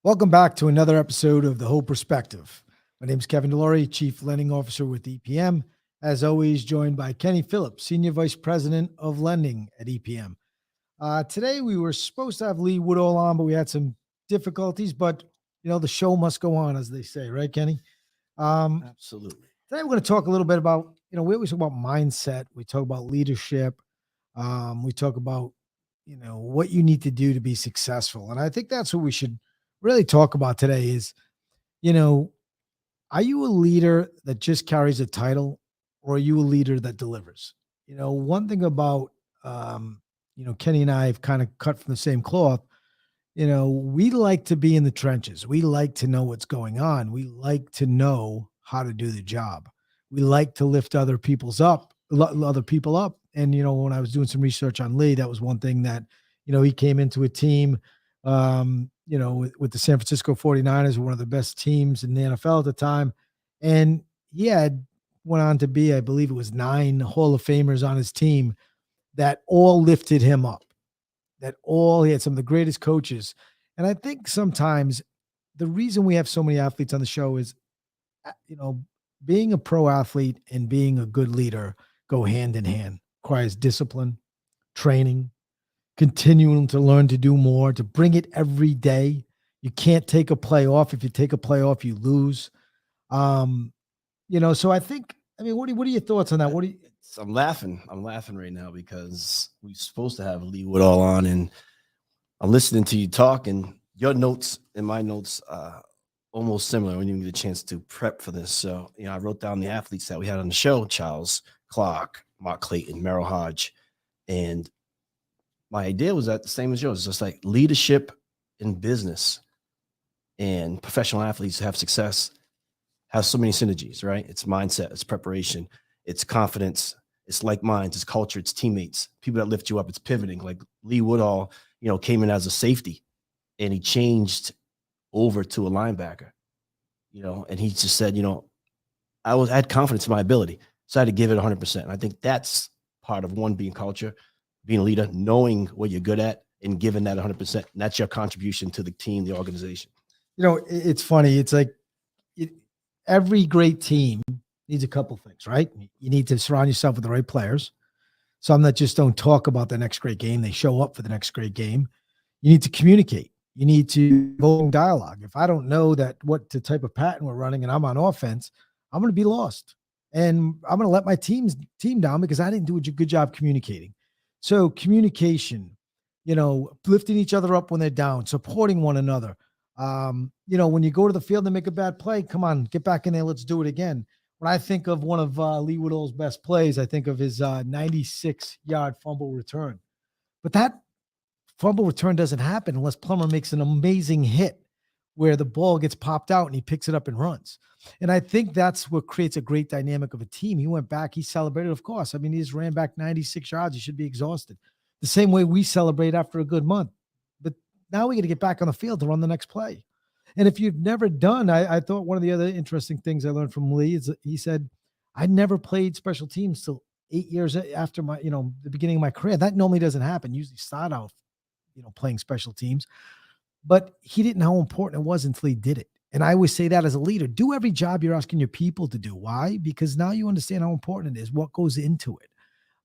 Welcome back to another episode of The Whole Perspective. My name is Kevin Delory, Chief Lending Officer with EPM. As always, joined by Kenny Phillips, Senior Vice President of Lending at EPM. Today, we were supposed to have Lee Woodall on, but we had some difficulties. But, the show must go on, as they say, right, Kenny? Absolutely. Today, we're going to talk a little bit about, we always talk about mindset. We talk about leadership. We talk about, what you need to do to be successful. And I think that's what we should really talk about today is, are you a leader that just carries a title or are you a leader that delivers? One thing about, Kenny and I have kind of cut from the same cloth. We like to be in the trenches. We like to know what's going on. We like to know how to do the job. We like to lift other people up. And, when I was doing some research on Lee, that was one thing that, he came into a team, with the San Francisco 49ers, one of the best teams in the NFL at the time. And he went on to be, I believe it was 9 Hall of Famers on his team that all lifted him up, he had some of the greatest coaches. And I think sometimes the reason we have so many athletes on the show is, being a pro athlete and being a good leader go hand in hand. Requires discipline, training, continuing to learn to do more, to bring it every day. You can't take a play off. If you take a play off, you lose. So I think, what are your thoughts on that? I'm laughing. I'm laughing right now because we're supposed to have Lee Woodall on, and I'm listening to you talk, and your notes and my notes are almost similar. We didn't get a chance to prep for this. So, I wrote down the athletes that we had on the show: Charles Clark, Mark Clayton, Merrill Hodge. And my idea was that the same as yours, just like leadership in business and professional athletes have success have so many synergies, right? It's mindset, it's preparation, it's confidence, it's like minds, it's culture, it's teammates, people that lift you up, it's pivoting. Like Lee Woodall, came in as a safety and he changed over to a linebacker, and he just said, I had confidence in my ability. So I had to give it 100%. And I think that's part of one, being culture, being a leader, knowing what you're good at and giving that 100%. And that's your contribution to the team, the organization. It's funny. It's like every great team needs a couple things, right? You need to surround yourself with the right players. Some that just don't talk about the next great game. They show up for the next great game. You need to communicate. You need to go dialogue. If I don't know what the type of pattern we're running and I'm on offense, I'm going to be lost. And I'm going to let my team down because I didn't do a good job communicating. So communication, lifting each other up when they're down, supporting one another. When you go to the field and make a bad play, come on, get back in there. Let's do it again. When I think of one of Lee Woodall's best plays, I think of his 96-yard fumble return. But that fumble return doesn't happen unless Plummer makes an amazing hit where the ball gets popped out and he picks it up and runs. And I think that's what creates a great dynamic of a team. He went back, he celebrated, of course. He just ran back 96 yards. He should be exhausted. The same way we celebrate after a good month. But now we got to get back on the field to run the next play. And if you've never done, I thought one of the other interesting things I learned from Lee is that he said, I never played special teams till 8 years after my, the beginning of my career. That normally doesn't happen. Usually start out, playing special teams. But he didn't know how important it was until he did it. And I always say that as a leader, do every job you're asking your people to do. Why? Because now you understand how important it is, what goes into it.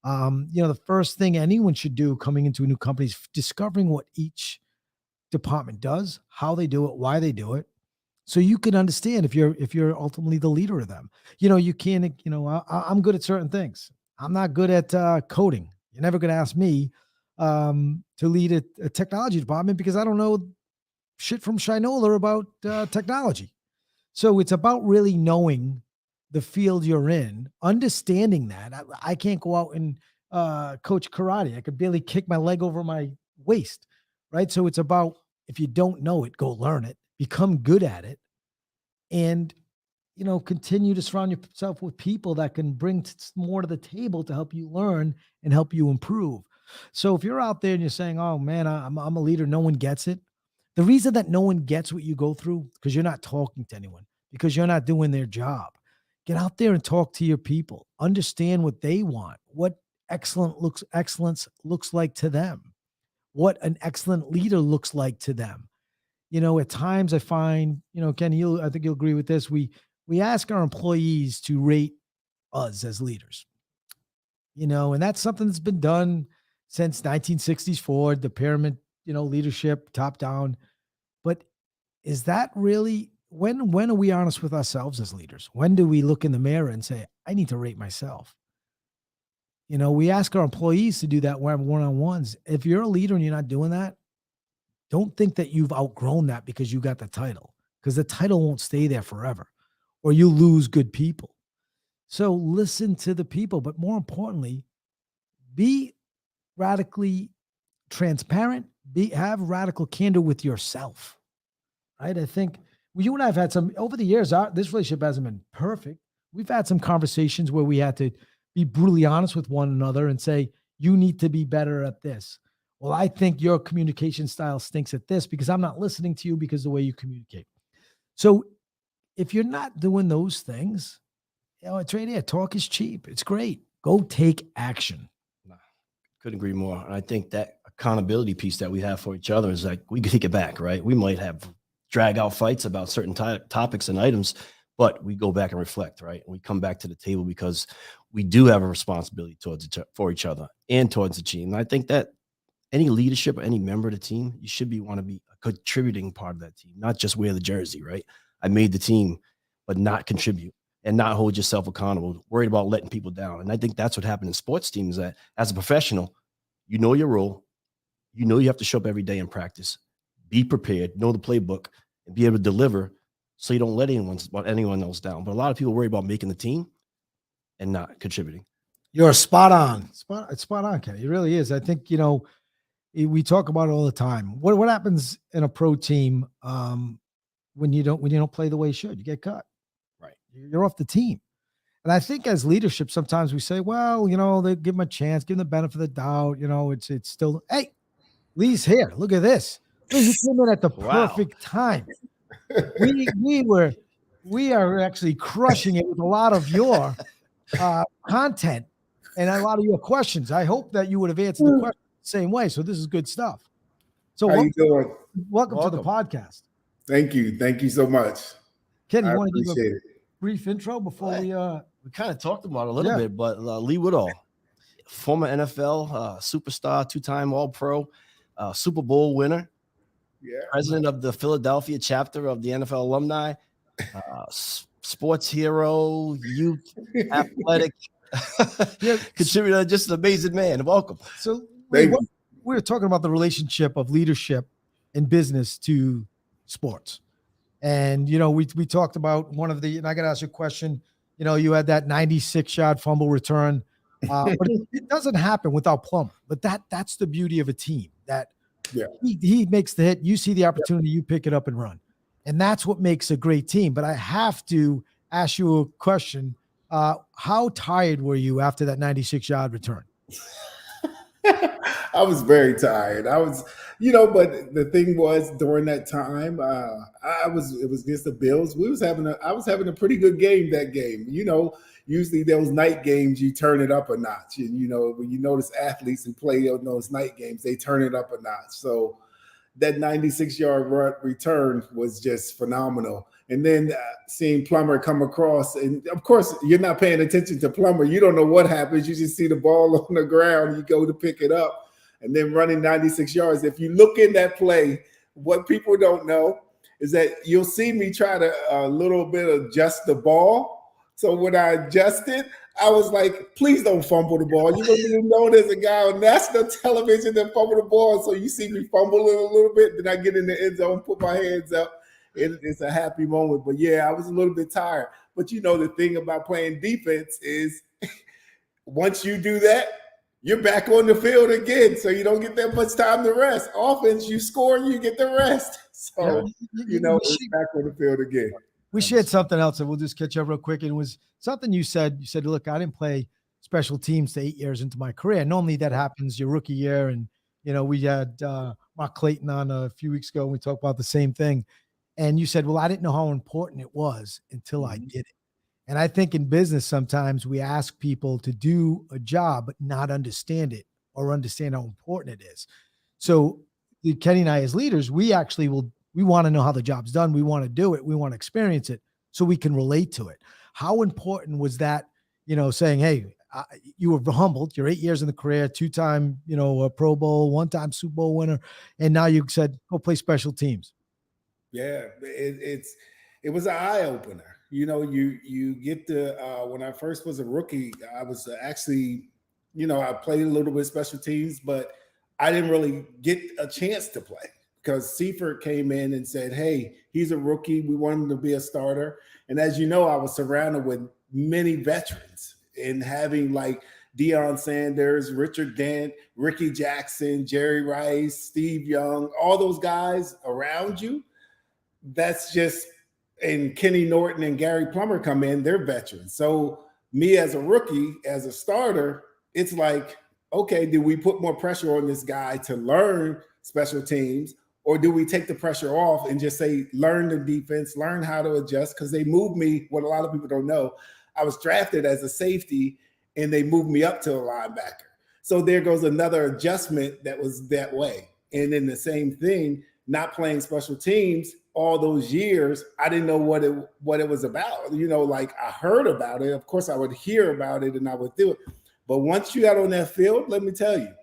The first thing anyone should do coming into a new company is discovering what each department does, how they do it, why they do it. So you can understand if you're ultimately the leader of them. You can't, I'm good at certain things. I'm not good at coding. You're never going to ask me to lead a technology department because I don't know shit from Shinola about technology. So it's about really knowing the field you're in, understanding that. I can't go out and coach karate. I could barely kick my leg over my waist, right? So it's about, if you don't know it, go learn it, become good at it, and, continue to surround yourself with people that can bring more to the table to help you learn and help you improve. So if you're out there and you're saying, oh man, I'm a leader, no one gets it. The reason that no one gets what you go through, because you're not talking to anyone, because you're not doing their job. Get out there and talk to your people. Understand what they want, what excellence looks like to them, what an excellent leader looks like to them. At times I find, Ken, I think you'll agree with this. We ask our employees to rate us as leaders, and that's something that's been done since 1960s forward, the pyramid, leadership top down. But is that really when are we honest with ourselves as leaders? When do we look in the mirror and say, I need to rate myself? We ask our employees to do that one-on-ones. If you're a leader and you're not doing that, don't think that you've outgrown that because you got the title, because the title won't stay there forever, or you lose good people. So listen to the people, but more importantly, be radically transparent, have radical candor with yourself. Right? I think you and I have had some over the years. This relationship hasn't been perfect. We've had some conversations where we had to be brutally honest with one another and say, you need to be better at this. Well, I think your communication style stinks at this because I'm not listening to you because of the way you communicate. So if you're not doing those things, it's right here. Talk is cheap. It's great. Go take action. Nah, couldn't agree more. And I think that accountability piece that we have for each other is like, we can take it back, right? We might have drag out fights about certain topics and items, but we go back and reflect, right? And we come back to the table because we do have a responsibility for each other and towards the team. And I think that any leadership or any member of the team, you should want to be a contributing part of that team, not just wear the jersey, right? I made the team, but not contribute and not hold yourself accountable, worried about letting people down. And I think that's what happened in sports teams, that as a professional, you know your role, you have to show up every day in practice, be prepared, know the playbook, and be able to deliver so you don't let anyone else down. But a lot of people worry about making the team and not contributing. You're spot on. It's spot on, Kenny. It really is. I think, we talk about it all the time. What happens in a pro team when you don't play the way you should? You get cut. Right. You're off the team. And I think as leadership, sometimes we say, well, they give them a chance, give them the benefit of the doubt. It's still, hey, Lee's here. Look at this. Lee, you came in at the perfect time. We are actually crushing it with a lot of your content and a lot of your questions. I hope that you would have answered the question the same way. So this is good stuff. So how you doing? Welcome to the podcast. Thank you so much. Ken, you want to give a brief intro before we kind of talked about it a little bit, but Lee Woodall, former NFL superstar, two-time All-Pro, Super Bowl winner, president of the Philadelphia chapter of the NFL alumni, sports hero, youth, athletic contributor, just an amazing man. Welcome. So we were talking about the relationship of leadership in business to sports. And, we talked about and I got to ask you a question. You had that 96-yard fumble return, but it doesn't happen without Plummer. But that's the beauty of a team, that he makes the hit. You see the opportunity, you pick it up and run. And that's what makes a great team. But I have to ask you a question. How tired were you after that 96-yard return? I was very tired. I was, but the thing was, during that time, it was against the Bills. I was having a pretty good game that game. Usually those night games, you turn it up a notch. And, when you notice athletes who play on those night games, they turn it up a notch. So that 96-yard return was just phenomenal. And then seeing Plummer come across, and of course, you're not paying attention to Plummer. You don't know what happens. You just see the ball on the ground. You go to pick it up, and then running 96 yards. If you look in that play, what people don't know is that you'll see me try to a little bit adjust the ball. So when I adjusted, I was like, please don't fumble the ball. You don't even know there's a guy on national television that fumbled the ball. So you see me fumbling a little bit. Then I get in the end zone, put my hands up. It's a happy moment. But yeah, I was a little bit tired. But the thing about playing defense is once you do that, you're back on the field again. So you don't get that much time to rest. Offense, you score and you get the rest. So, it's back on the field again. We shared something else, and we'll just catch up real quick. It was something you said. You said, look, I didn't play special teams to 8 years into my career. Normally that happens your rookie year. And, we had Mark Clayton on a few weeks ago, and we talked about the same thing. And you said, well, I didn't know how important it was until I did it. And I think in business, sometimes we ask people to do a job, but not understand it or understand how important it is. So Kenny and I, as leaders, we actually will We want to know how the job's done. We want to do it. We want to experience it so we can relate to it. How important was that, saying, hey, you were humbled. You're 8 years in the career, 2-time, a Pro Bowl, 1-time Super Bowl winner. And now you said, go play special teams. Yeah, it was an eye opener. You get to when I first was a rookie, I was actually, I played a little bit special teams, but I didn't really get a chance to play because Seifert came in and said, hey, he's a rookie. We want him to be a starter. And as you know, I was surrounded with many veterans and having like Deion Sanders, Richard Dent, Ricky Jackson, Jerry Rice, Steve Young, all those guys around you. That's just, and Kenny Norton and Gary Plummer come in, they're veterans. So me as a rookie, as a starter, it's like, okay, do we put more pressure on this guy to learn special teams, or do we take the pressure off and just say, learn the defense, learn how to adjust? Because they moved me, what a lot of people don't know, I was drafted as a safety and they moved me up to a linebacker. So there goes another adjustment that was that way. And then the same thing, not playing special teams all those years, I didn't know what it was about. Like I heard about it. Of course, I would hear about it and I would do it. But once you got on that field, let me tell you,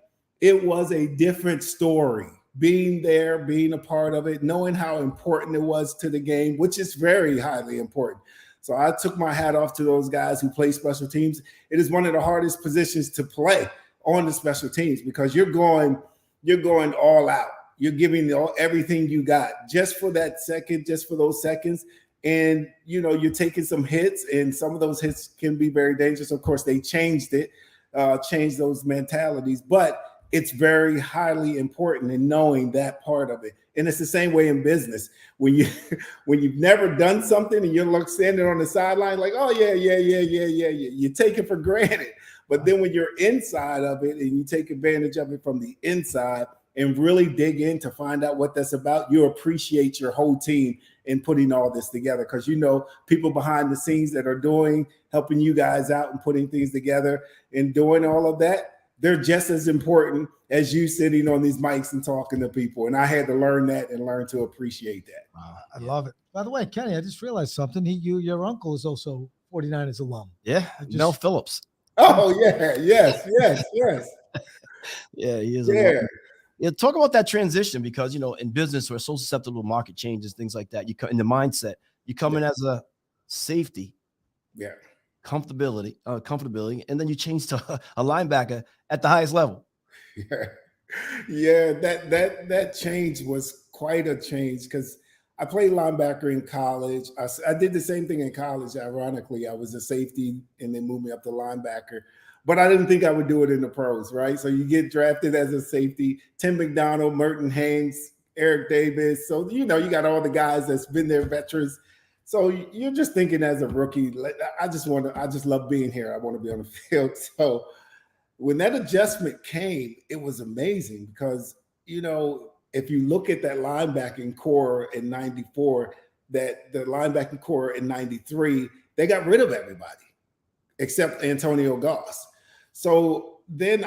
it was a different story. Being there, being a part of it, knowing how important it was to the game, which is very highly important. So I took my hat off to those guys who play special teams. It is one of the hardest positions to play on the special teams because you're going all out. You're giving everything you got just for that second, just for those seconds. And, you're taking some hits, and some of those hits can be very dangerous. Of course, they changed those mentalities, but it's very highly important in knowing that part of it. And it's the same way in business. When you've never done something and you're standing on the sideline like, oh, yeah. You take it for granted. But then when you're inside of it and you take advantage of it from the inside, and really dig in to find out what that's about, you appreciate your whole team in putting all this together because people behind the scenes that are helping you guys out and putting things together and doing all of that, they're just as important as you sitting on these mics and talking to people. And I had to learn that and learn to appreciate that. I love it. By the way, Kenny, I just realized something. Your uncle is also 49ers alum. Yeah, Mel Phillips. Oh, yeah, yes. Yeah, he is. Yeah. Yeah, talk about that transition because, in business, we're so susceptible to market changes, things like that. You come in the mindset, you come in as a safety, comfortability, and then you change to a linebacker at the highest level. Yeah, that change was quite a change because I played linebacker in college. I did the same thing in college. Ironically, I was a safety and they moved me up to linebacker. But I didn't think I would do it in the pros, right? So you get drafted as a safety, Tim McDonald, Merton Haynes, Eric Davis. So, you got all the guys that's been there, veterans. So you're just thinking as a rookie, I just love being here. I want to be on the field. So when that adjustment came, it was amazing because, if you look at that linebacking core in 94, that the linebacking core in 93, they got rid of everybody except Antonio Goss. So then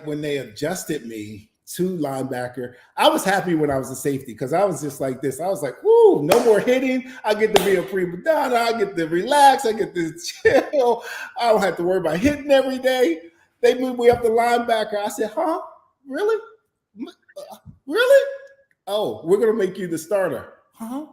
when they adjusted me to linebacker, I was happy when I was a safety because I was just like this. I was like, woo, no more hitting. I get to be a prima donna. I get to relax. I get to chill. I don't have to worry about hitting every day. They moved me up to linebacker. I said, huh? Really? Really? Oh, we're going to make you the starter. Huh?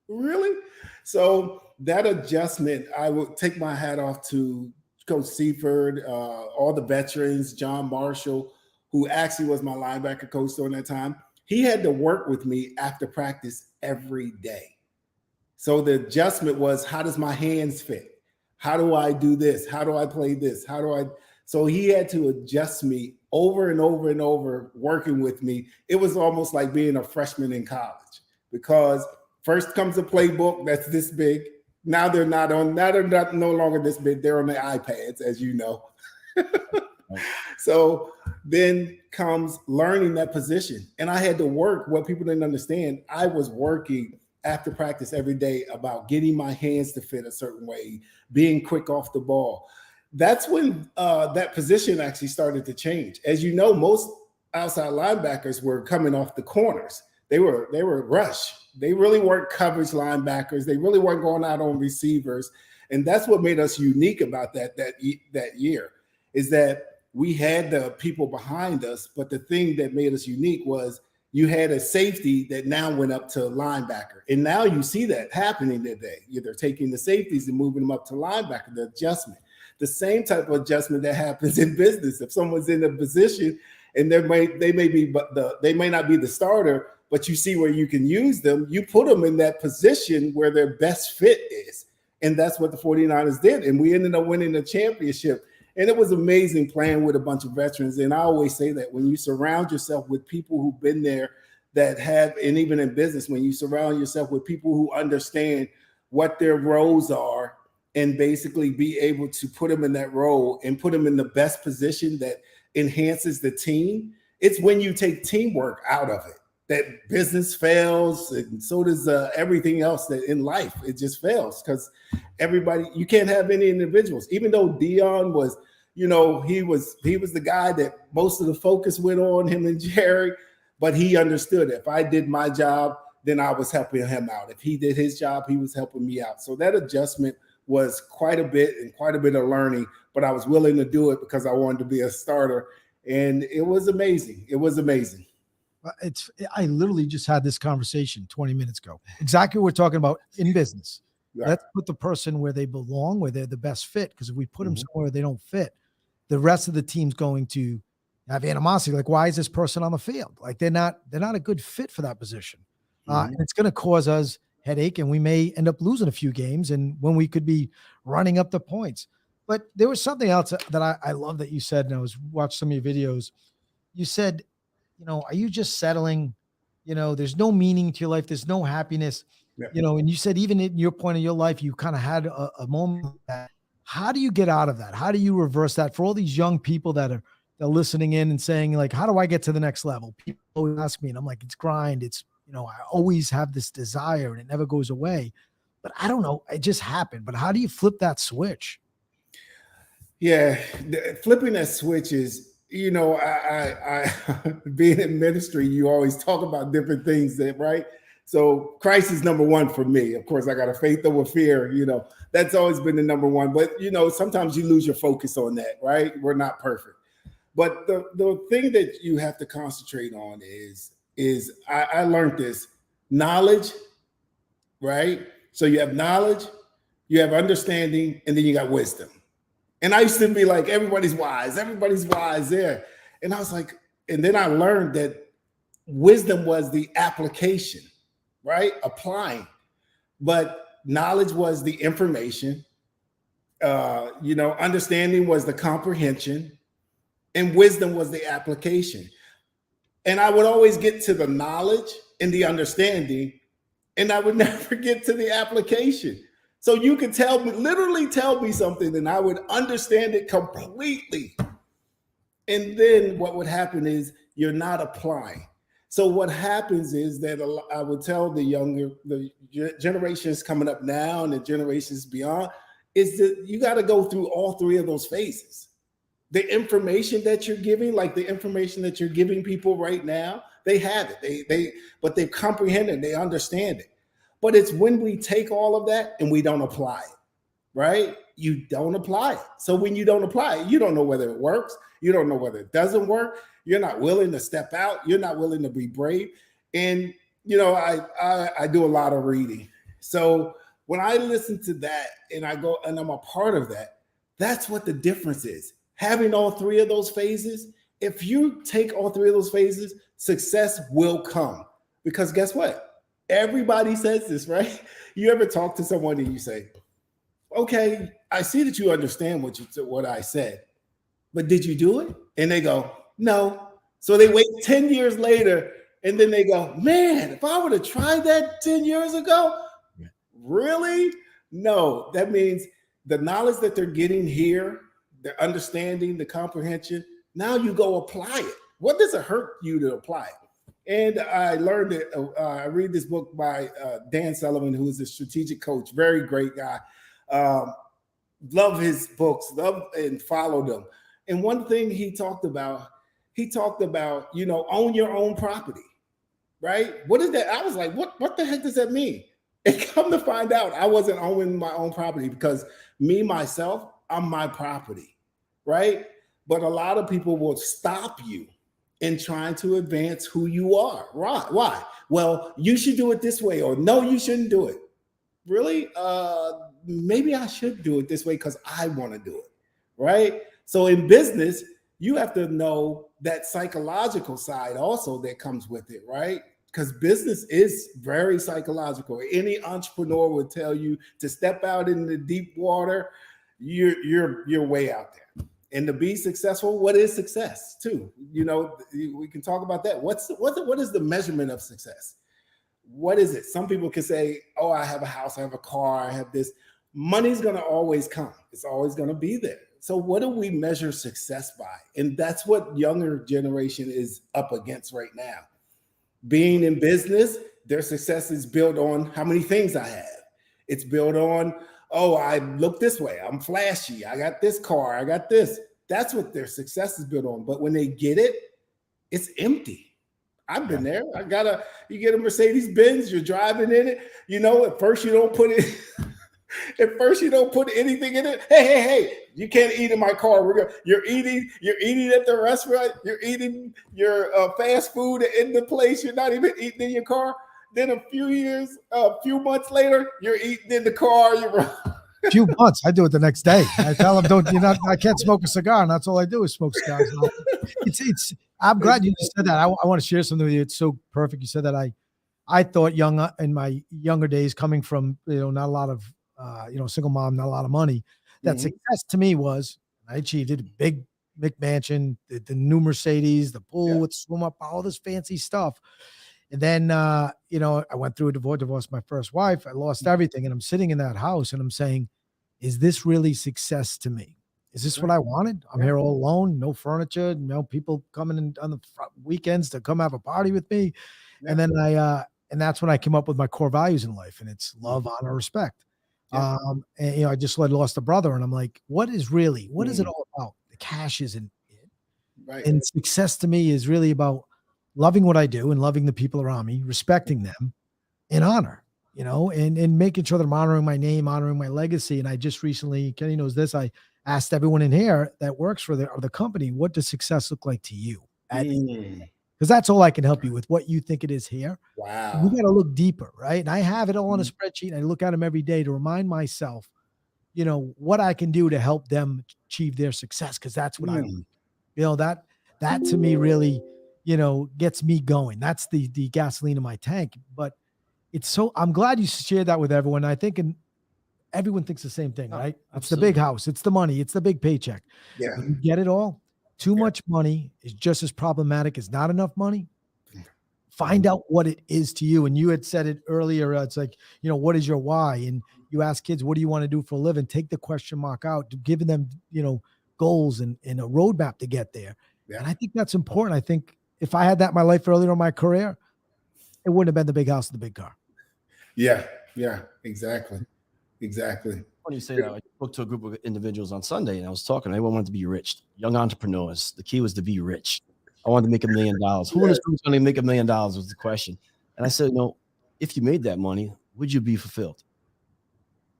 Really? So that adjustment, I would take my hat off to Coach Seifert, all the veterans, John Marshall, who actually was my linebacker coach during that time. He had to work with me after practice every day. So the adjustment was, how does my hands fit? How do I do this? How do I play this? So he had to adjust me over and over and over, working with me. It was almost like being a freshman in college because first comes a playbook that's this big. Now they're no longer this big. They're on their iPads, as you know. So then comes learning that position. And I had to work. What people didn't understand, I was working after practice every day about getting my hands to fit a certain way, being quick off the ball. That's when that position actually started to change. As you know, most outside linebackers were coming off the corners. They were rush. They really weren't coverage linebackers. They really weren't going out on receivers. And that's what made us unique about that year, is that we had the people behind us, but the thing that made us unique was you had a safety that now went up to linebacker. And now you see that happening today. They're taking the safeties and moving them up to linebacker, the adjustment. The same type of adjustment that happens in business. If someone's in a position and they may not be the starter, but you see where you can use them, you put them in that position where their best fit is. And that's what the 49ers did. And we ended up winning the championship. And it was amazing playing with a bunch of veterans. And I always say that when you surround yourself with people who've been there that have, and even in business, when you surround yourself with people who understand what their roles are and basically be able to put them in that role and put them in the best position that enhances the team, it's when you take teamwork out of it that business fails, and so does everything else that in life. It just fails because everybody, you can't have any individuals. Even though Dion was, he was the guy that most of the focus went on, him and Jerry, but he understood if I did my job, then I was helping him out. If he did his job, he was helping me out. So that adjustment was quite a bit of learning, but I was willing to do it because I wanted to be a starter. And it was amazing. It was amazing. I literally just had this conversation 20 minutes ago. Exactly what we're talking about in business. Right. Let's put the person where they belong, where they're the best fit. Because if we put them somewhere they don't fit, the rest of the team's going to have animosity. Like, why is this person on the field? Like, they're not a good fit for that position. And it's going to cause us headache, and we may end up losing a few games, and when we could be running up the points. But there was something else that I love that you said, and I was watching some of your videos. You said, are you just settling? There's no meaning to your life. There's no happiness, and you said even in your point in your life, you kind of had a moment like that. How do you get out of that? How do you reverse that for all these young people that are listening in and saying, like, how do I get to the next level? People always ask me, and I'm like, it's grind. It's, I always have this desire and it never goes away, but I don't know. It just happened. But how do you flip that switch? Yeah. Flipping that switch is, I being in ministry, you always talk about different things right? So Christ is number one for me. Of course, I got a faith over fear, that's always been the number one, but sometimes you lose your focus on that, right? We're not perfect. But the thing that you have to concentrate on is I learned this knowledge, right? So you have knowledge, you have understanding, and then you got wisdom. And I used to be like, everybody's wise there. And I was like, and then I learned that wisdom was the application, right? Applying. But knowledge was the information, understanding was the comprehension, and wisdom was the application. And I would always get to the knowledge and the understanding, and I would never get to the application. So you could literally tell me something, and I would understand it completely. And then what would happen is you're not applying. So what happens is that I would tell the generations coming up now and the generations beyond, is that you got to go through all three of those phases. The information that you're giving, like the information that you're giving people right now, they have it. But they comprehend it, they understand it. But it's when we take all of that and we don't apply it, right? You don't apply it. So when you don't apply it, you don't know whether it works. You don't know whether it doesn't work. You're not willing to step out. You're not willing to be brave. And, I do a lot of reading. So when I listen to that and I go and I'm a part of that, that's what the difference is. Having all three of those phases, if you take all three of those phases, success will come. Because guess what? Everybody says this, right? You ever talk to someone and you say, okay, I see that you understand what I said, but did you do it? And they go, no. So they wait 10 years later, and then they go, man, if I would have tried that 10 years ago, really? No, that means the knowledge that they're getting here, the understanding, the comprehension, now you go apply it. What does it hurt you to apply it? And I learned it. I read this book by Dan Sullivan, who is a strategic coach, very great guy. Love his books, love and follow them. And one thing he talked about, own your own property. right? What is that? I was like, what the heck does that mean? And come to find out, I wasn't owning my own property because me, myself, I'm my property, right? But a lot of people will stop you in trying to advance who you are. Right? Why? Well, you should do it this way, or no, you shouldn't do it. Really? Maybe I should do it this way because I want to do it, right? So in business, you have to know that psychological side also that comes with it, right? Because business is very psychological. Any entrepreneur would tell you to step out in the deep water, you're way out there. And to be successful, what is success too? You know, we can talk about that. What is the measurement of success? What is it? Some people can say, oh, I have a house, I have a car, I have this. Money's going to always come. It's always going to be there. So what do we measure success by? And that's what younger generation is up against right now. Being in business, their success is built on how many things I have. It's built on, oh, I look this way, I'm flashy, I got this car, I got this. That's what their success is built on. But when they get it, it's empty. I've been there. You get a Mercedes Benz, you're driving in it. You know, at first you don't put it, at first you don't put anything in it. Hey, you can't eat in my car. You're eating at the restaurant. You're eating your fast food in the place. You're not even eating in your car. Then a few months later, you're eating in the car. Few months, I do it the next day. I tell them, I can't smoke a cigar, and that's all I do is smoke cigars. I'm glad you just said that. I want to share something with you. It's so perfect. You said that. I thought in my younger days, coming from not a lot of single mom, not a lot of money, that success to me was I achieved it. Big McMansion, the new Mercedes, the pool with swim up, all this fancy stuff. And then I went through a divorced my first wife. I lost everything, and I'm sitting in that house, and I'm saying, is this really success to me? Is this what I wanted? I'm here all alone, no furniture, no people coming in on the weekends to come have a party with me. Yeah. And then and that's when I came up with my core values in life, and it's love, honor, respect. Yeah. And I just lost a brother, and I'm like, what is it all about? The cash isn't it. Right. And success to me is really about loving what I do and loving the people around me, respecting them, and honor. And making sure that I'm honoring my name, honoring my legacy. And I just recently, Kenny knows this, I asked everyone in here that works for the company, what does success look like to you? Because that's all I can help you with, what you think it is here. Wow. We got to look deeper, right? And I have it all on a spreadsheet, and I look at them every day to remind myself, what I can do to help them achieve their success. Because that's what I like. That to me really, gets me going. That's the gasoline in my tank. But I'm glad you shared that with everyone. I think everyone thinks the same thing, right? It's the big house. It's the money. It's the big paycheck. Yeah. When you get it all. Too much money is just as problematic as not enough money. Find out what it is to you. And you had said it earlier. It's like, what is your why? And you ask kids, what do you want to do for a living? Take the question mark out, giving them, goals and a roadmap to get there. Yeah. And I think that's important. I think if I had that in my life earlier in my career, it wouldn't have been the big house and the big car. Yeah, exactly. When you say that, I spoke to a group of individuals on Sunday, and I was talking. Everyone wanted to be rich, young entrepreneurs. The key was to be rich. I wanted to make $1 million. Who in this room is going to make $1 million was the question. And I said, if you made that money, would you be fulfilled?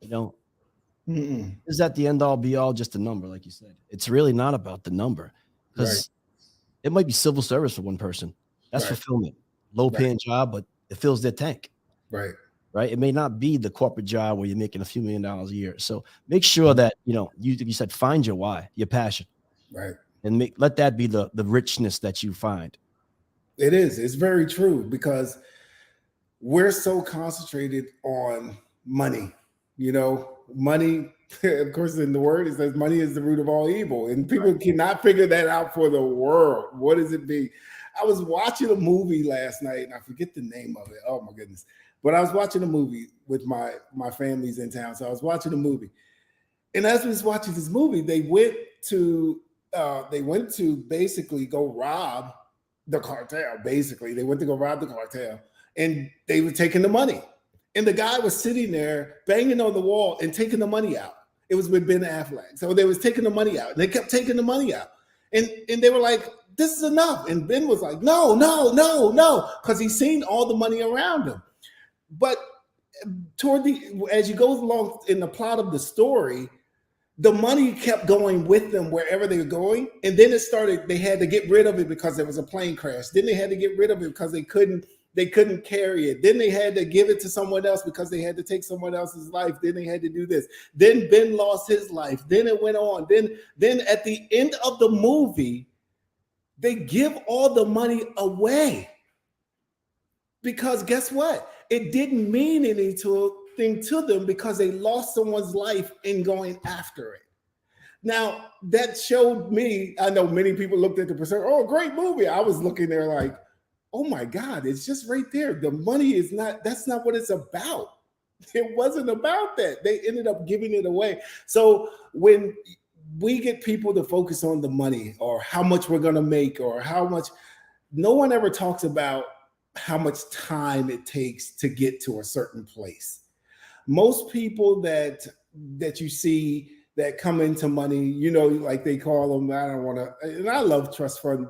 Is that the end all be all, just a number, like you said? It's really not about the number, because it might be civil service for one person. That's fulfillment. Low paying job, but it fills their tank. Right. It may not be the corporate job where you're making a few $1 million a year. So make sure that, you said, find your why, your passion. Right. And let that be the richness that you find. It is. It's very true, because we're so concentrated on money. Money, of course, in the word, it says money is the root of all evil. And people cannot figure that out for the world. What does it mean? I was watching a movie last night, and I forget the name of it. Oh, my goodness. But I was watching a movie with my family's in town. So I was watching a movie. And as we was watching this movie, they went to basically go rob the cartel. Basically, they went to go rob the cartel, and they were taking the money. And the guy was sitting there banging on the wall and taking the money out. It was with Ben Affleck. So they was taking the money out. They kept taking the money out. And they were like, this is enough. And Ben was like, no, no, no, no, because he's seen all the money around him. But as you go along in the plot of the story, the money kept going with them wherever they were going. And then they had to get rid of it because there was a plane crash. Then they had to get rid of it because they couldn't carry it. Then they had to give it to someone else because they had to take someone else's life. Then they had to do this. Then Ben lost his life. Then it went on. Then at the end of the movie, they give all the money away. Because guess what? It didn't mean anything to them because they lost someone's life in going after it. Now, that showed me, I know many people looked at the percent, oh, great movie. I was looking there like, oh my God, it's just right there. The money that's not what it's about. It wasn't about that. They ended up giving it away. So when we get people to focus on the money or how much we're going to make or how much, no one ever talks about how much time it takes to get to a certain place. Most people that you see that come into money, you know, like they call them, I don't want to, and I love trust fund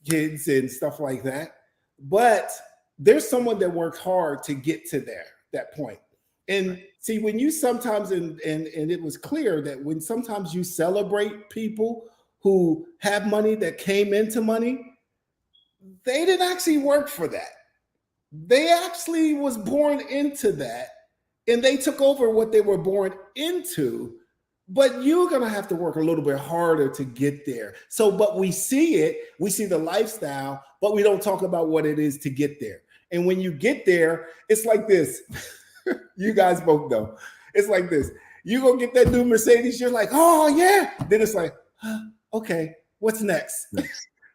kids and stuff like that. But there's someone that worked hard to get to that point. And see, when you sometimes, and it was clear that when sometimes you celebrate people who have money that came into money, they didn't actually work for that. They actually was born into that, and they took over what they were born into. But you're going to have to work a little bit harder to get there. So, but we see the lifestyle, but we don't talk about what it is to get there. And when you get there, it's like this. You guys both know. It's like this. You go get that new Mercedes, you're like, oh yeah. Then it's like, okay, what's next?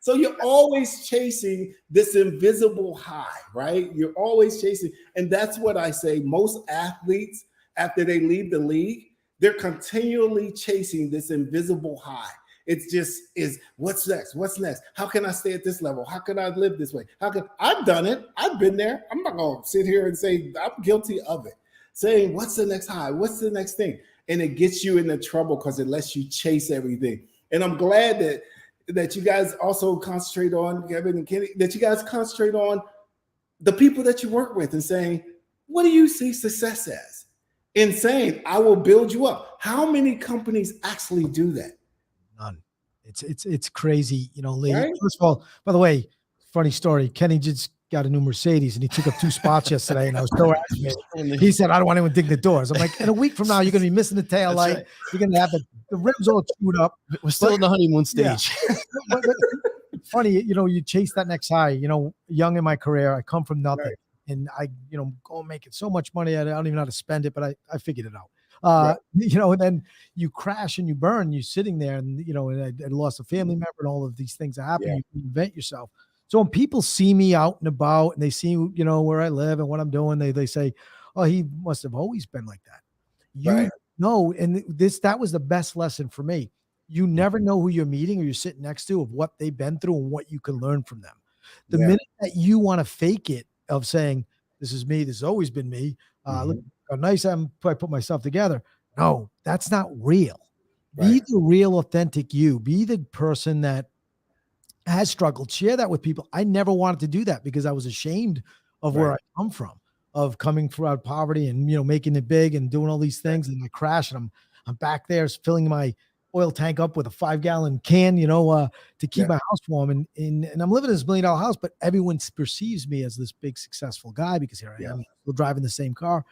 So you're always chasing this invisible high, right? You're always chasing. And that's what I say. Most athletes, after they leave the league, they're continually chasing this invisible high. It's just what's next? What's next? How can I stay at this level? How can I live this way? I've done it? I've been there. I'm not going to sit here and say I'm guilty of it. Saying, what's the next high? What's the next thing? And it gets you into trouble because it lets you chase everything. And I'm glad that you guys also concentrate on, Kevin and Kenny, that you guys concentrate on the people that you work with and saying, what do you see success as? And saying, I will build you up. How many companies actually do that? None. It's crazy, you know, Lee. Right? First of all, by the way, funny story. Kenny just got a new Mercedes and he took up 2 spots yesterday, and I was so aggravated. He said, I don't want anyone to dig the doors. I'm like, in a week from now, you're going to be missing the tail light. Right. You're going to have the rims all chewed up. We're still in the honeymoon stage. Yeah. but funny, you know, you chase that next high. You know, young in my career, I come from nothing. Right. And I, you know, go making so much money. I don't even know how to spend it, but I figured it out. Right. You know, and then you crash and you burn, you're sitting there and, you know, and I lost a family member and all of these things that happen. Yeah. You invent yourself. So when people see me out and about and they see, you know, where I live and what I'm doing, they say, oh, he must have always been like that. You know, and that was the best lesson for me. You never know who you're meeting or you're sitting next to, of what they've been through and what you can learn from them. The minute that you want to fake it, of saying, this is me, this has always been me. Look how nice I put myself together. No, that's not real. Right. Be the real, authentic you. Be the person that has struggled. Share that with people. I never wanted to do that because I was ashamed of where I come from, of coming from poverty and, you know, making it big and doing all these things. And I crash and I'm back there filling my oil tank up with a 5-gallon can, you know, to keep my house warm. And I'm living in this $1 million house, but everyone perceives me as this big, successful guy because here I am still driving the same car.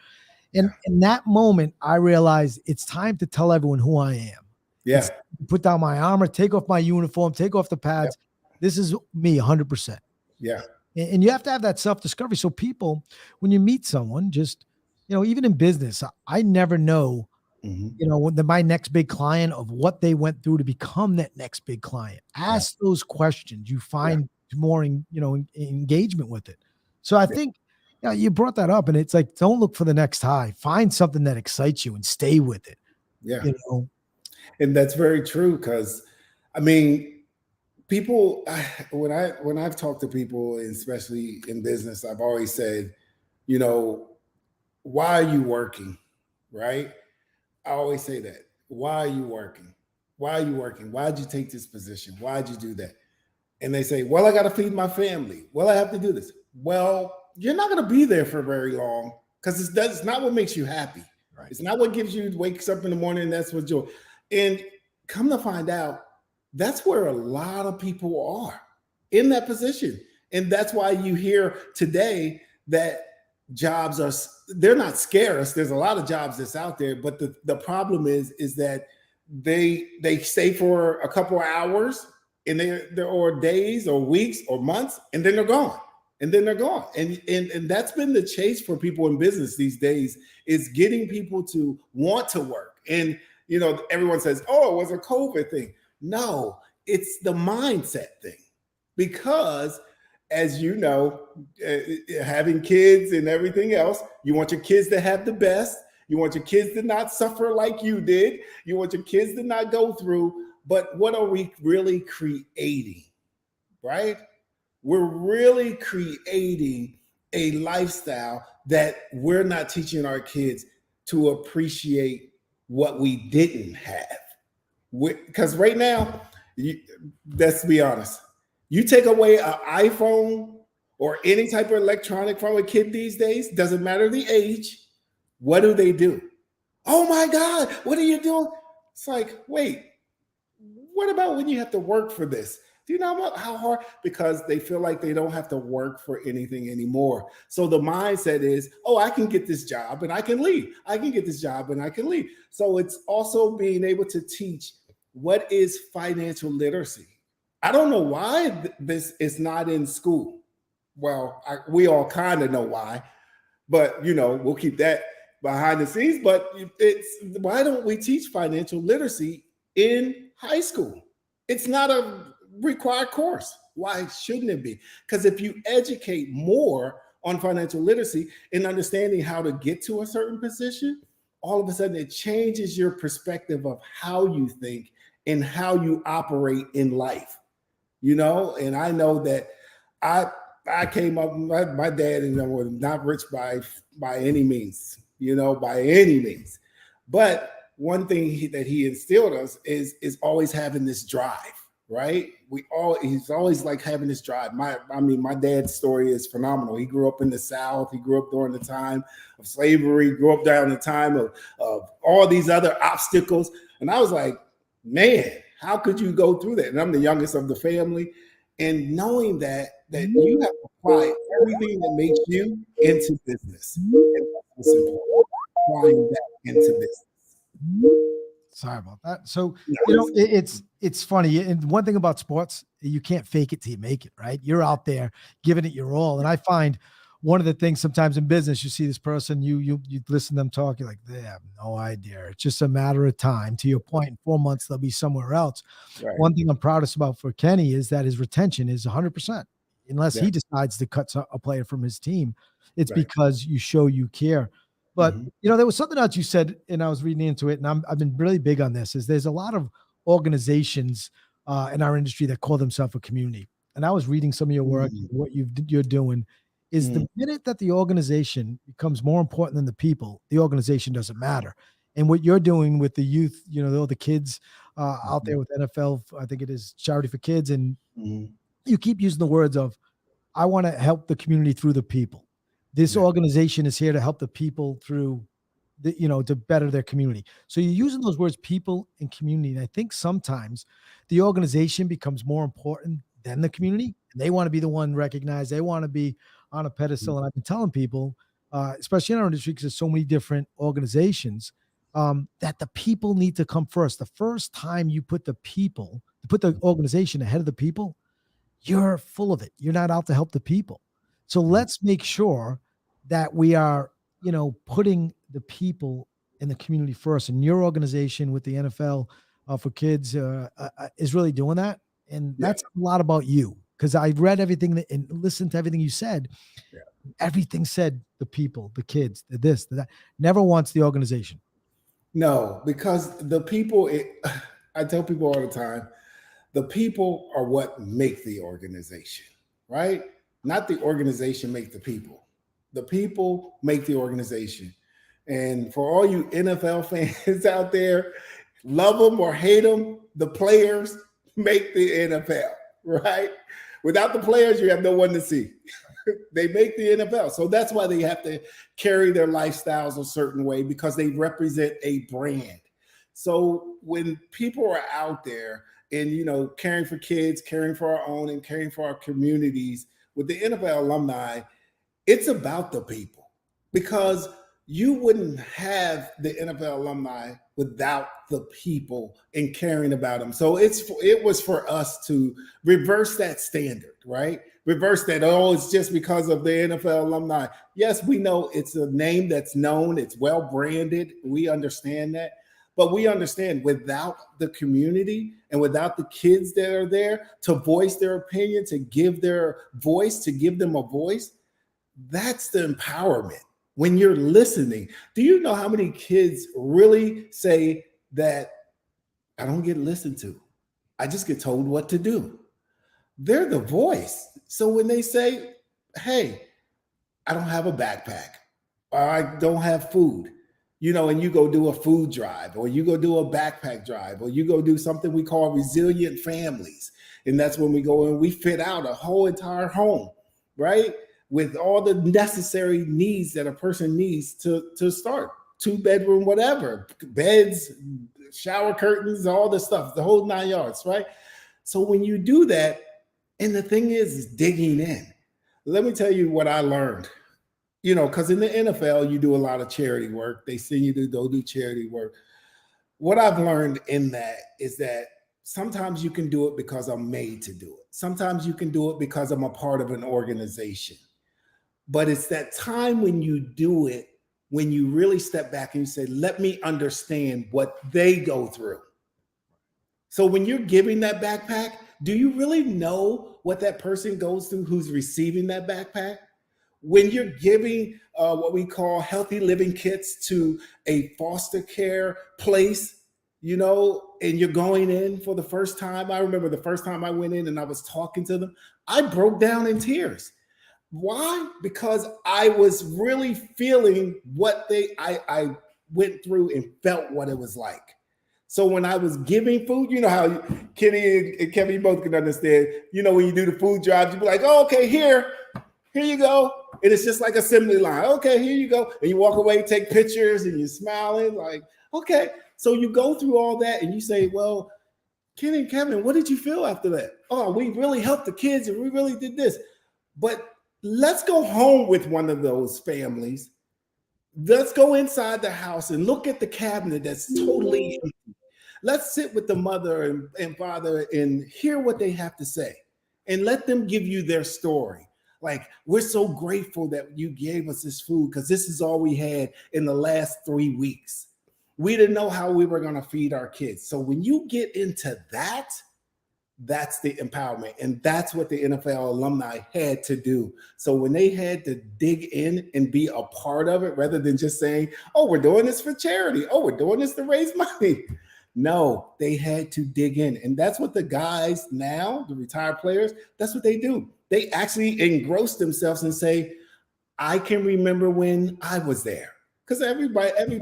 And in that moment, I realized it's time to tell everyone who I am. Yeah. Put down my armor, take off my uniform, take off the pads. This is me 100%. Yeah. And you have to have that self-discovery. So people, when you meet someone, just, you know, even in business, I never know, you know, my next big client, of what they went through to become that next big client. Ask those questions. You find more, you know, engagement with it. So I think, you know, you brought that up, and it's like, don't look for the next high. Find something that excites you and stay with it. Yeah. You know? And that's very true. Cause I mean, people, when I've talked to people, especially in business, I've always said, you know, why are you working? Right? I always say that. Why are you working? Why are you working? Why'd you take this position? Why'd you do that? and they say, well, I got to feed my family. Well, I have to do this. Well, you're not going to be there for very long because it's not what makes you happy. Right. It's not what gives you wakes up in the morning. And that's what joy. And come to find out, that's where a lot of people are in that position. And that's why you hear today that jobs they're not scarce. There's a lot of jobs that's out there, but the problem is that they stay for a couple of hours and they're or days or weeks or months, and then they're gone. And then they're gone. And that's been the chase for people in business these days, is getting people to want to work. And everyone says, oh, it was a COVID thing. No, it's the mindset thing. Because as you know, having kids and everything else, you want your kids to have the best. You want your kids to not suffer like you did. You want your kids to not go through. But what are we really creating, right? We're really creating a lifestyle that we're not teaching our kids to appreciate what we didn't have. Because right now, let's be honest, you take away an iPhone or any type of electronic from a kid these days, doesn't matter the age, what do? Oh my God, what are you doing? It's like, wait, what about when you have to work for this? Do you know how hard? Because they feel like they don't have to work for anything anymore. So the mindset is, oh, I can get this job and I can leave. I can get this job and I can leave. So it's also being able to teach what is financial literacy. I don't know why this is not in school. Well, we all kind of know why, but we'll keep that behind the scenes. But why don't we teach financial literacy in high school? It's not a required course. Why shouldn't it be? Because if you educate more on financial literacy and understanding how to get to a certain position, all of a sudden it changes your perspective of how you think and how you operate in life. And I know that I came up, my dad was not rich by any means, by any means. But one thing that he instilled us is always having this drive, right? He's always like having this drive. My dad's story is phenomenal. He grew up in the South. He grew up during the time of slavery, grew up during the time of all these other obstacles. And I was like, man, how could you go through that? And I'm the youngest of the family. And knowing that you have to apply everything that makes you into business. And that's what's important, applying that into business. Sorry about that. So, it's funny. And one thing about sports, you can't fake it till you make it, right? You're out there giving it your all. And I find one of the things sometimes in business, you see this person, you listen to them talk, you're like, they have no idea. It's just a matter of time. To your point, in 4 months, they'll be somewhere else. Right. One thing I'm proudest about for Kenny is that his retention is 100%. Unless he decides to cut a player from his team, it's because you show you care. But, there was something else you said, and I was reading into it, and I've been really big on this, is there's a lot of organizations in our industry that call themselves a community. And I was reading some of your work, what you're doing, is the minute that the organization becomes more important than the people, the organization doesn't matter. And what you're doing with the youth, all the kids out there with NFL, I think it is Charity for Kids, and you keep using the words of, I want to help the community through the people. This organization is here to help the people through to better their community. So you're using those words, people and community. And I think sometimes the organization becomes more important than the community. And they want to be the one recognized. They want to be on a pedestal. And I've been telling people, especially in our industry, because there's so many different organizations, that the people need to come first. The first time you put the organization ahead of the people, you're full of it. You're not out to help the people. So let's make sure that we are, putting the people in the community first. And your organization with the NFL for Kids is really doing that. And that's a lot about you, because I read everything and listened to everything you said. Yeah. Everything said the people, the kids, the this, the that. Never once the organization. No, because the people, I tell people all the time, the people are what make the organization, right? Not the organization make the people. The people make the organization. And for all you NFL fans out there, love them or hate them, the players make the NFL, right? Without the players, you have no one to see. They make the NFL. So that's why they have to carry their lifestyles a certain way, because they represent a brand. So when people are out there and, caring for kids, caring for our own, and caring for our communities with the NFL alumni, it's about the people, because you wouldn't have the NFL alumni without the people and caring about them. So it was for us to reverse that standard, right? Reverse that. Oh, it's just because of the NFL alumni. Yes, we know it's a name that's known. It's well branded. We understand that. But we understand without the community and without the kids that are there to voice their opinion, to give their voice, to give them a voice, that's the empowerment. When you're listening, do you know how many kids really say that I don't get listened to? I just get told what to do. They're the voice. So when they say, hey, I don't have a backpack, or I don't have food, and you go do a food drive, or you go do a backpack drive, or you go do something we call resilient families. And that's when we go and we fit out a whole entire home, right? With all the necessary needs that a person needs to start. 2-bedroom, whatever, beds, shower curtains, all the stuff, the whole 9 yards, right? So when you do that, and the thing is digging in. Let me tell you what I learned. Because in the NFL, you do a lot of charity work. They send you to go do charity work. What I've learned in that is that sometimes you can do it because I'm made to do it. Sometimes you can do it because I'm a part of an organization. But it's that time when you do it, when you really step back and you say, let me understand what they go through. So when you're giving that backpack, do you really know what that person goes through who's receiving that backpack? When you're giving what we call healthy living kits to a foster care place, and you're going in for the first time. I remember the first time I went in and I was talking to them, I broke down in tears. Why? Because I was really feeling what I went through and felt what it was like. So when I was giving food, you know how Kenny and Kevin both can understand, when you do the food drives, you be like, oh, okay, here you go. And it's just like assembly line. Okay, here you go. And you walk away, take pictures, and you're smiling like, okay. So you go through all that and you say, well, Kenny and Kevin, what did you feel after that? Oh, we really helped the kids and we really did this. But let's go home with one of those families. Let's go inside the house and look at the cabinet that's totally empty. Let's sit with the mother and father and hear what they have to say and let them give you their story. Like, we're so grateful that you gave us this food because this is all we had in the last 3 weeks. We didn't know how we were going to feed our kids. So when you get into that, that's the empowerment. And that's what the NFL alumni had to do. So when they had to dig in and be a part of it, rather than just saying, oh, we're doing this for charity. Oh, we're doing this to raise money. No, they had to dig in. And that's what the guys now, the retired players, that's what they do. They actually engross themselves and say, I can remember when I was there. Because every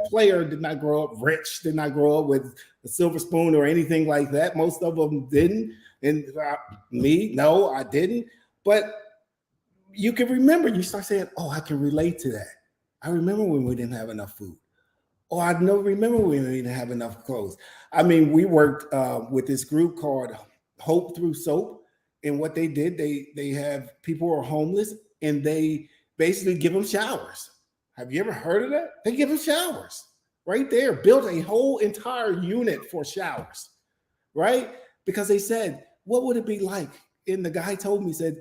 player did not grow up rich, did not grow up with a silver spoon or anything like that. Most of them didn't. And me, no, I didn't. But you can remember, you start saying, oh, I can relate to that. I remember when we didn't have enough food. Oh, I remember when we didn't have enough clothes. I mean, we worked with this group called Hope Through Soap. And what they did, they have people who are homeless and they basically give them showers. Have you ever heard of that? They give them showers right there, built a whole entire unit for showers, right? Because they said, what would it be like? And the guy told me, said,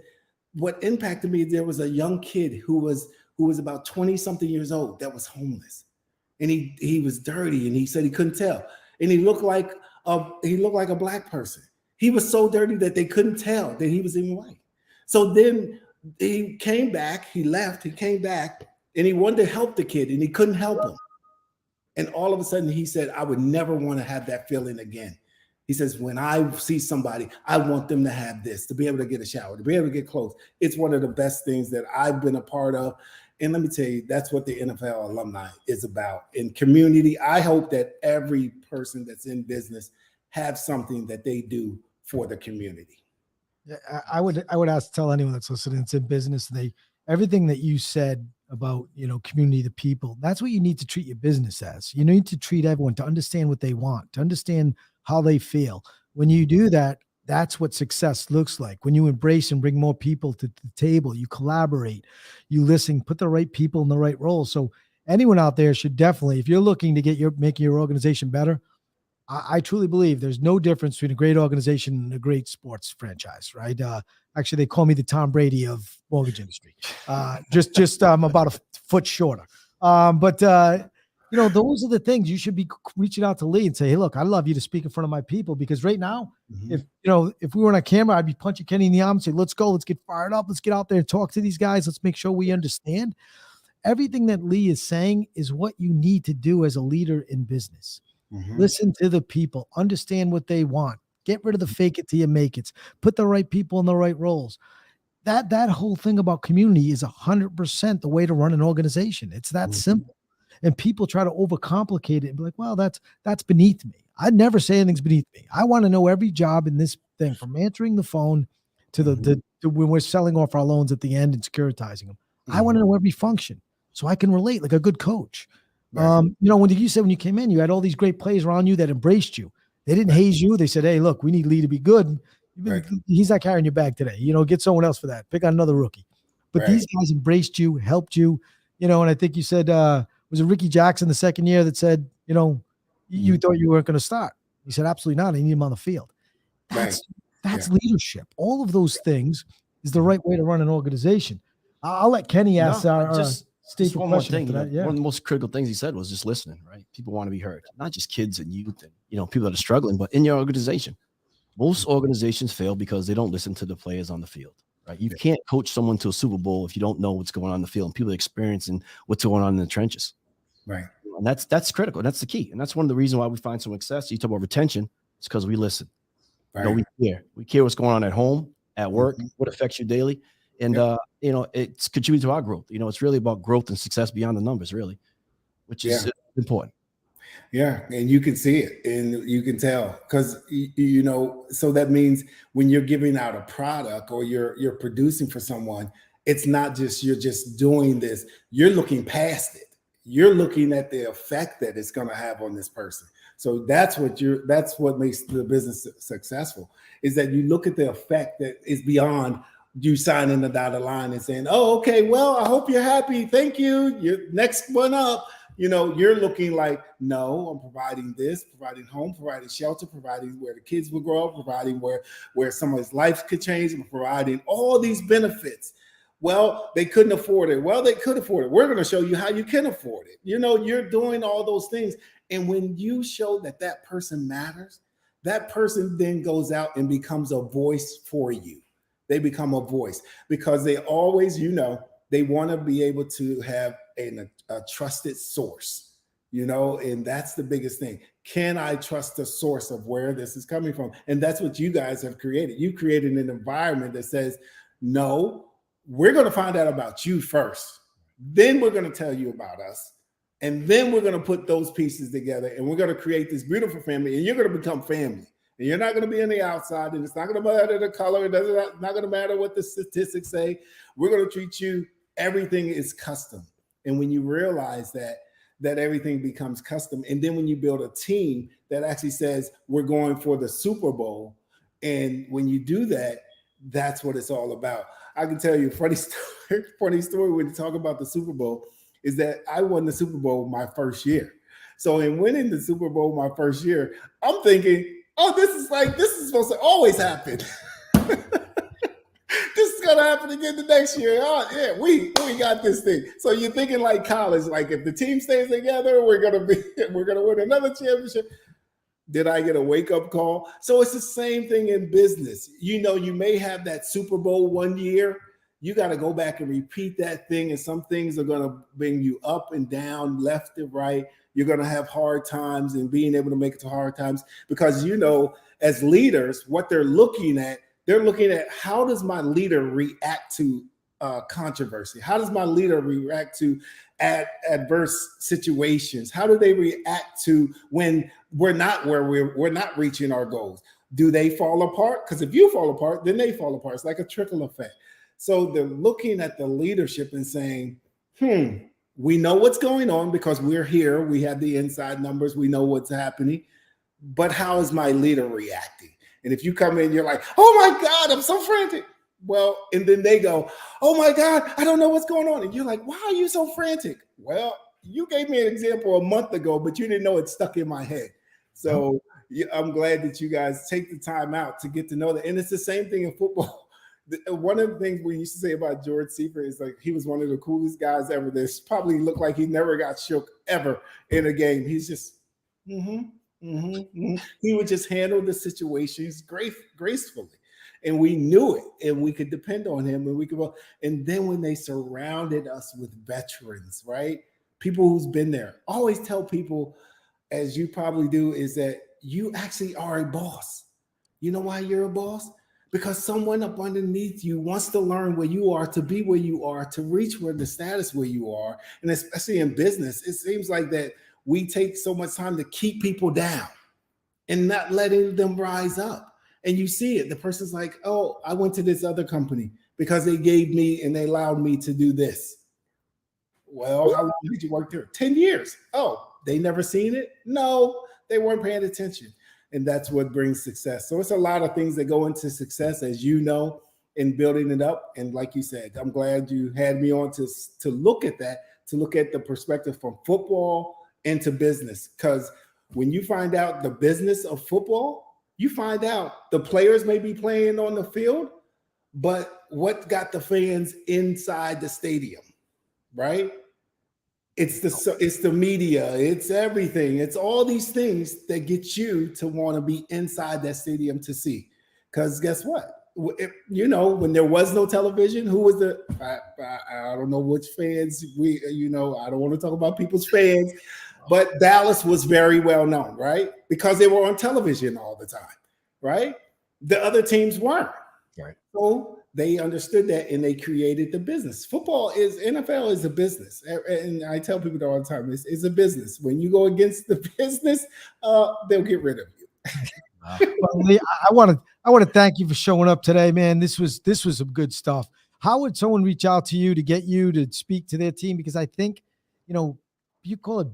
what impacted me, there was a young kid who was about 20 something years old that was homeless. And he was dirty and he said he couldn't tell. And he looked like a black person. He was so dirty that they couldn't tell that he was even white. So then he came back, he left, he came back, and he wanted to help the kid and he couldn't help him. And all of a sudden he said, I would never want to have that feeling again. He says, when I see somebody, I want them to have this, to be able to get a shower, to be able to get clothes. It's one of the best things that I've been a part of. And let me tell you, that's what the NFL alumni is about. In community, I hope that every person that's in business have something that they do for the community. Yeah, I would ask tell anyone that's listening that's in business, everything that you said about community, the people, that's what you need to treat your business as. You need to treat everyone to understand what they want, to understand how they feel. When you do that, that's what success looks like. When you embrace and bring more people to the table, you collaborate, you listen, put the right people in the right roles. So anyone out there should definitely, if you're looking to making your organization better, I truly believe there's no difference between a great organization and a great sports franchise, right? Actually, they call me the Tom Brady of mortgage industry. Just about a foot shorter. But those are the things you should be reaching out to Lee and say, hey, look, I'd love you to speak in front of my people, because right now, if we were on camera, I'd be punching Kenny in the arm and say, let's go, let's get fired up, let's get out there and talk to these guys, let's make sure we understand. Everything that Lee is saying is what you need to do as a leader in business. Listen to the people, understand what they want, get rid of the fake it till you make it, put the right people in the right roles. That whole thing about community is 100% the way to run an organization. It's that simple. And people try to overcomplicate it and be like, well, that's beneath me. I'd never say anything's beneath me. I want to know every job in this thing, from answering the phone to to when we're selling off our loans at the end and securitizing them. I want to know every function so I can relate like a good coach. Right. When you said when you came in, you had all these great players around you that embraced you. They didn't haze you. They said, hey, look, we need Lee to be good. He's not carrying your bag today. Get someone else for that. Pick on another rookie. But these guys embraced you, helped you, and I think you said, was it Ricky Jackson the second year that said, you thought you weren't going to start? He said, absolutely not. I need him on the field. That's leadership. All of those things is the right way to run an organization. I'll let Kenny ask just one more thing. One of the most critical things he said was just listening, right? People want to be heard, not just kids and youth and people that are struggling, but in your organization. Most organizations fail because they don't listen to the players on the field, right? You can't coach someone to a Super Bowl if you don't know what's going on in the field and people are experiencing what's going on in the trenches. Right. And that's critical. That's the key. And that's one of the reasons why we find some success. You talk about retention. It's because we listen. Right. We care. We care what's going on at home, at work, what affects you daily. And, it's contributed to our growth. It's really about growth and success beyond the numbers, really, which is important. Yeah. And you can see it and you can tell because, so that means when you're giving out a product or you're producing for someone, it's not just you're just doing this. You're looking past it. You're looking at the effect that it's going to have on this person. So that's what makes the business successful, is that you look at the effect that is beyond you signing the dotted line and saying, oh, okay, well, I hope you're happy. Thank you. You're next one up. You're looking like, no, I'm providing this, providing home, providing shelter, providing where the kids will grow up, providing where someone's life could change, and providing all these benefits. Well, they couldn't afford it. Well, they could afford it. We're going to show you how you can afford it. You're doing all those things. And when you show that person matters, that person then goes out and becomes a voice for you. They become a voice because they always, they want to be able to have a trusted source, and that's the biggest thing. Can I trust the source of where this is coming from? And that's what you guys have created. You created an environment that says, no, we're going to find out about you first. Then we're going to tell you about us. And then we're going to put those pieces together and we're going to create this beautiful family, and you're going to become family. And you're not going to be on the outside, and it's not going to matter the color. It's not going to matter what the statistics say. We're going to treat you. Everything is custom. And when you realize that everything becomes custom, and then when you build a team that actually says we're going for the Super Bowl, and when you do that, that's what it's all about. I can tell you a funny story when you talk about the Super Bowl is that I won the Super Bowl my first year. So in winning the Super Bowl my first year, I'm thinking, oh, this is supposed to always happen. This is gonna happen again the next year. Oh yeah, we got this thing. So you're thinking like college, like if the team stays together, we're gonna win another championship. Did I get a wake-up call? So it's the same thing in business. You may have that Super Bowl one year. You got to go back and repeat that thing, and some things are going to bring you up and down, left and right. You're going to have hard times, and being able to make it to hard times, because as leaders, what they're looking at how does my leader react to controversy? How does my leader react to adverse situations? How do they react to when we're not reaching our goals? Do they fall apart? Because if you fall apart, then they fall apart. It's like a trickle effect. So they're looking at the leadership and saying, we know what's going on because we're here. We have the inside numbers. We know what's happening. But how is my leader reacting? And if you come in, you're like, oh my God, I'm so frantic. Well, and then they go, oh my God, I don't know what's going on. And you're like, why are you so frantic? Well, you gave me an example a month ago, but you didn't know it stuck in my head. So I'm glad that you guys take the time out to get to know that. And it's the same thing in football. One of the things we used to say about George Seifert is like he was one of the coolest guys ever. This probably looked like he never got shook ever in a game. He's just, he would just handle the situations gracefully. And we knew it, and we could depend on him, and we could. And then when they surrounded us with veterans, right? People who's been there. Always tell people, as you probably do, is that you actually are a boss. You know why you're a boss? Because someone up underneath you wants to learn where you are, to be where you are, to reach where the status where you are. And especially in business, it seems like that we take so much time to keep people down and not letting them rise up. And you see it. The person's like, oh, I went to this other company because they gave me and they allowed me to do this. Well, how long did you work there? 10 years. Oh, they never seen it? No, they weren't paying attention. And that's what brings success. So it's a lot of things that go into success, as you know, in building it up. And like you said, I'm glad you had me on to look at that, to look at the perspective from football into business. Because when you find out the business of football, you find out the players may be playing on the field, but what got the fans inside the stadium, right? It's the media, it's everything. It's all these things that get you to want to be inside that stadium to see. Because guess what? When there was no television, who was I don't know which fans I don't want to talk about people's fans. But Dallas was very well known, right? Because they were on television all the time, right? The other teams weren't. Right. So they understood that and they created the business. NFL is a business. And I tell people that all the time, it's a business. When you go against the business, they'll get rid of you. Wow. Well, Lee, I want to thank you for showing up today, man. This was some good stuff. How would someone reach out to you to get you to speak to their team? Because I think, you call it,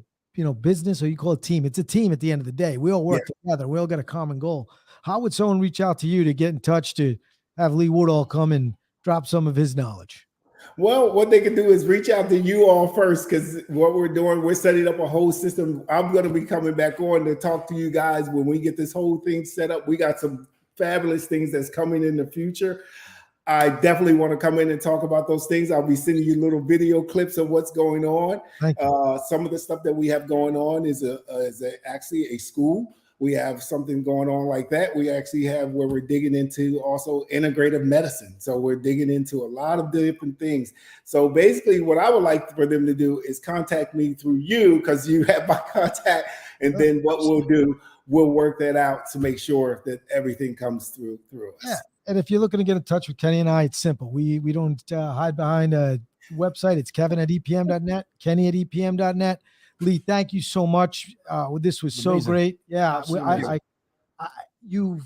business or you call it team. It's a team at the end of the day. We all work together. We all got a common goal. How would someone reach out to you to get in touch to have Lee Woodall come and drop some of his knowledge? Well, what they can do is reach out to you all first, because what we're doing, we're setting up a whole system. I'm going to be coming back on to talk to you guys when we get this whole thing set up. We got some fabulous things that's coming in the future. I definitely want to come in and talk about those things. I'll be sending you little video clips of what's going on. Some of the stuff that we have going on is actually a school. We have something going on like that. We actually have where we're digging into also integrative medicine. So we're digging into a lot of different things. So basically what I would like for them to do is contact me through you, because you have my contact. And then what we'll do, we'll work that out to make sure that everything comes through us. Yeah. And if you're looking to get in touch with Kenny and I, it's simple. We don't hide behind a website. It's kevin@epm.net, kenny@epm.net. Lee, thank you so much. This was so great. Yeah, you've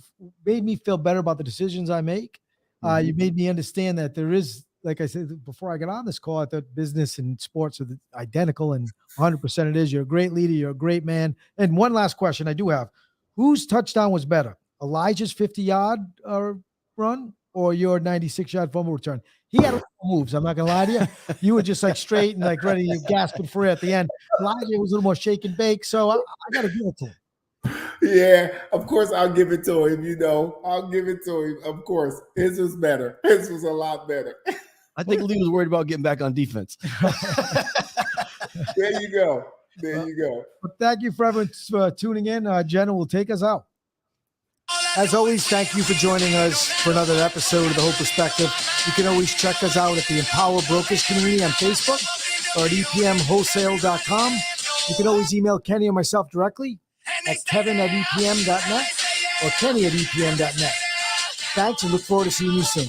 made me feel better about the decisions I make. You made me understand that there is, like I said before I got on this call, I thought business and sports are identical, and 100% it is. You're a great leader. You're a great man. And one last question I do have. Whose touchdown was better? Elijah's 50-yard run or your 96-yard fumble return? He had a lot of moves. I'm not going to lie to you. You were just like straight and like ready, gasping for it at the end. Elijah was a little more shake and bake. So I got to give it to him. Yeah, of course I'll give it to him. I'll give it to him. Of course. His was better. His was a lot better. I think Lee was worried about getting back on defense. There you go. There you go. But thank you for everyone tuning in. Jenna will take us out. As always, thank you for joining us for another episode of The Whole Perspective. You can always check us out at the Empower Brokers community on Facebook or at epmwholesale.com. You can always email Kenny or myself directly at kevin@epm.net or kenny@epm.net. Thanks, and look forward to seeing you soon.